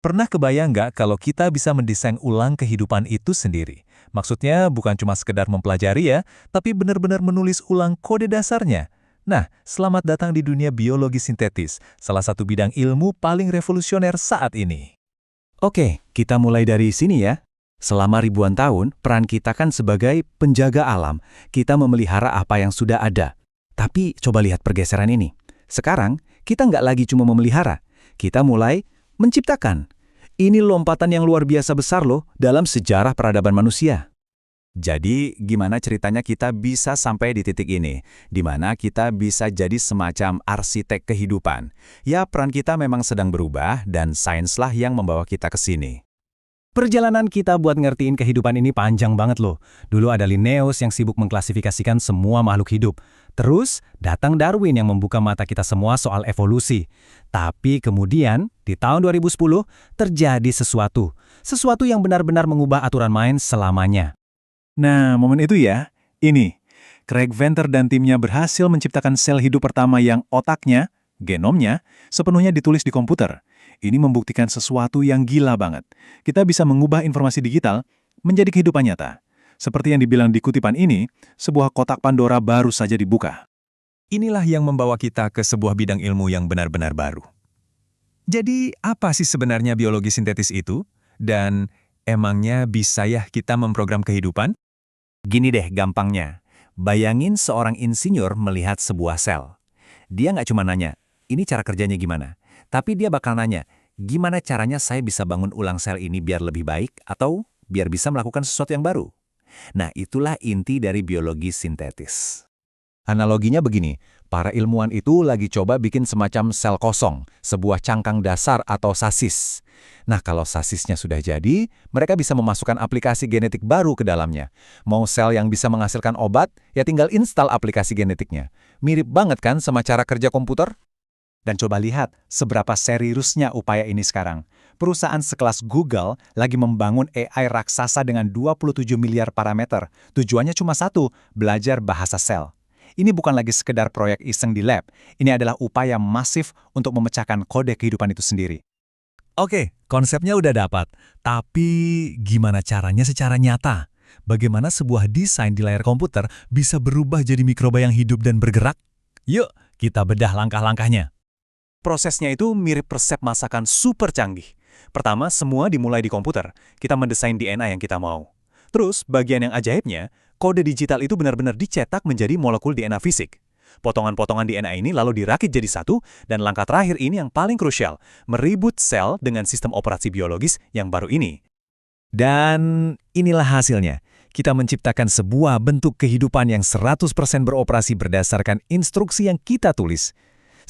Pernah kebayang nggak kalau kita bisa mendesain ulang kehidupan itu sendiri? Maksudnya bukan cuma sekedar mempelajari ya, tapi benar-benar menulis ulang kode dasarnya. Nah, selamat datang di dunia biologi sintetis, salah satu bidang ilmu paling revolusioner saat ini. Oke, kita mulai dari sini ya. Selama ribuan tahun, peran kita kan sebagai penjaga alam. Kita memelihara apa yang sudah ada. Tapi coba lihat pergeseran ini. Sekarang, kita nggak lagi cuma memelihara. Kita mulai menciptakan. Ini lompatan yang luar biasa besar loh dalam sejarah peradaban manusia. Jadi, gimana ceritanya kita bisa sampai di titik ini, di mana kita bisa jadi semacam arsitek kehidupan? Ya, peran kita memang sedang berubah, dan sainslah yang membawa kita ke sini. Perjalanan kita buat ngertiin kehidupan ini panjang banget loh. Dulu ada Linnaeus yang sibuk mengklasifikasikan semua makhluk hidup. Terus, datang Darwin yang membuka mata kita semua soal evolusi. Tapi kemudian, di tahun 2010, terjadi sesuatu. Sesuatu yang benar-benar mengubah aturan main selamanya. Nah, momen itu ya, ini. Craig Venter dan timnya berhasil menciptakan sel hidup pertama yang otaknya, genomnya, sepenuhnya ditulis di komputer. Ini membuktikan sesuatu yang gila banget. Kita bisa mengubah informasi digital menjadi kehidupan nyata. Seperti yang dibilang di kutipan ini, sebuah kotak Pandora baru saja dibuka. Inilah yang membawa kita ke sebuah bidang ilmu yang benar-benar baru. Jadi, apa sih sebenarnya biologi sintetis itu? Dan emangnya bisa ya kita memprogram kehidupan? Gini deh gampangnya. Bayangin seorang insinyur melihat sebuah sel. Dia nggak cuma nanya, ini cara kerjanya gimana? Tapi dia bakal nanya, gimana caranya saya bisa bangun ulang sel ini biar lebih baik atau biar bisa melakukan sesuatu yang baru? Nah, itulah inti dari biologi sintetis. Analoginya begini, para ilmuwan itu lagi coba bikin semacam sel kosong, sebuah cangkang dasar atau sasis. Nah, kalau sasisnya sudah jadi, mereka bisa memasukkan aplikasi genetik baru ke dalamnya. Mau sel yang bisa menghasilkan obat, ya tinggal install aplikasi genetiknya. Mirip banget kan sama cara kerja komputer? Dan coba lihat seberapa seriusnya upaya ini sekarang. Perusahaan sekelas Google lagi membangun AI raksasa dengan 27 miliar parameter. Tujuannya cuma satu, belajar bahasa sel. Ini bukan lagi sekedar proyek iseng di lab. Ini adalah upaya masif untuk memecahkan kode kehidupan itu sendiri. Oke, konsepnya udah dapat. Tapi gimana caranya secara nyata? Bagaimana sebuah desain di layar komputer bisa berubah jadi mikroba yang hidup dan bergerak? Yuk, kita bedah langkah-langkahnya. Prosesnya itu mirip resep masakan super canggih. Pertama, semua dimulai di komputer. Kita mendesain DNA yang kita mau. Terus, bagian yang ajaibnya, kode digital itu benar-benar dicetak menjadi molekul DNA fisik. Potongan-potongan DNA ini lalu dirakit jadi satu, dan langkah terakhir ini yang paling krusial, meribut sel dengan sistem operasi biologis yang baru ini. Dan inilah hasilnya. Kita menciptakan sebuah bentuk kehidupan yang 100% beroperasi berdasarkan instruksi yang kita tulis.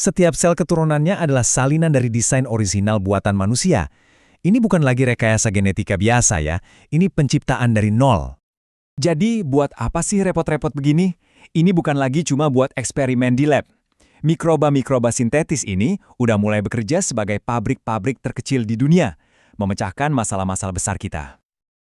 Setiap sel keturunannya adalah salinan dari desain orisinal buatan manusia. Ini bukan lagi rekayasa genetika biasa ya, ini penciptaan dari nol. Jadi, buat apa sih repot-repot begini? Ini bukan lagi cuma buat eksperimen di lab. Mikroba-mikroba sintetis ini udah mulai bekerja sebagai pabrik-pabrik terkecil di dunia, memecahkan masalah-masalah besar kita.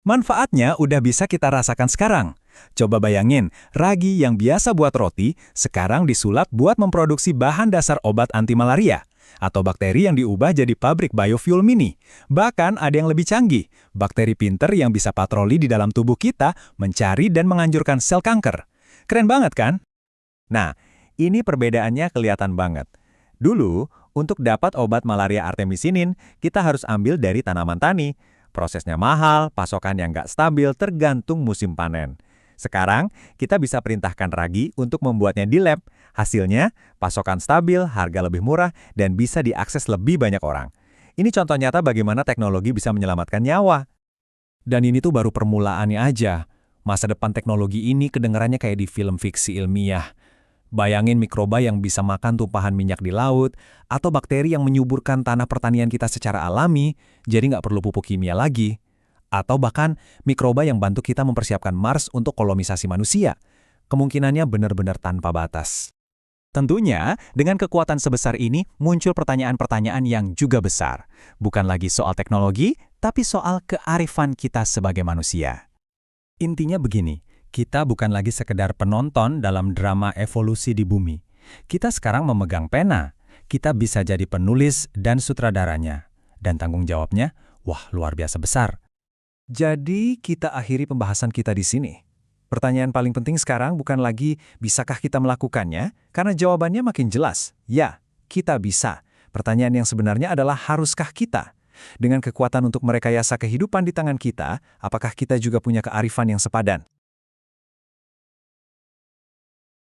Manfaatnya udah bisa kita rasakan sekarang. Coba bayangin, ragi yang biasa buat roti, sekarang disulap buat memproduksi bahan dasar obat anti malaria. Atau bakteri yang diubah jadi pabrik biofuel mini. Bahkan ada yang lebih canggih, bakteri pinter yang bisa patroli di dalam tubuh kita, mencari dan menganjurkan sel kanker. Keren banget kan? Nah, ini perbedaannya kelihatan banget. Dulu, untuk dapat obat malaria artemisinin, kita harus ambil dari tanaman tani. Prosesnya mahal, pasokan yang nggak stabil tergantung musim panen. Sekarang, kita bisa perintahkan ragi untuk membuatnya di lab. Hasilnya, pasokan stabil, harga lebih murah, dan bisa diakses lebih banyak orang. Ini contoh nyata bagaimana teknologi bisa menyelamatkan nyawa. Dan ini tuh baru permulaannya aja. Masa depan teknologi ini kedengarannya kayak di film fiksi ilmiah. Bayangin mikroba yang bisa makan tumpahan minyak di laut, atau bakteri yang menyuburkan tanah pertanian kita secara alami, jadi nggak perlu pupuk kimia lagi. Atau bahkan mikroba yang bantu kita mempersiapkan Mars untuk kolonisasi manusia. Kemungkinannya benar-benar tanpa batas. Tentunya, dengan kekuatan sebesar ini muncul pertanyaan-pertanyaan yang juga besar. Bukan lagi soal teknologi, tapi soal kearifan kita sebagai manusia. Intinya begini, kita bukan lagi sekedar penonton dalam drama evolusi di bumi. Kita sekarang memegang pena. Kita bisa jadi penulis dan sutradaranya. Dan tanggung jawabnya, wah luar biasa besar. Jadi kita akhiri pembahasan kita di sini. Pertanyaan paling penting sekarang bukan lagi bisakah kita melakukannya, karena jawabannya makin jelas. Ya, kita bisa. Pertanyaan yang sebenarnya adalah haruskah kita? Dengan kekuatan untuk merekayasa kehidupan di tangan kita, apakah kita juga punya kearifan yang sepadan?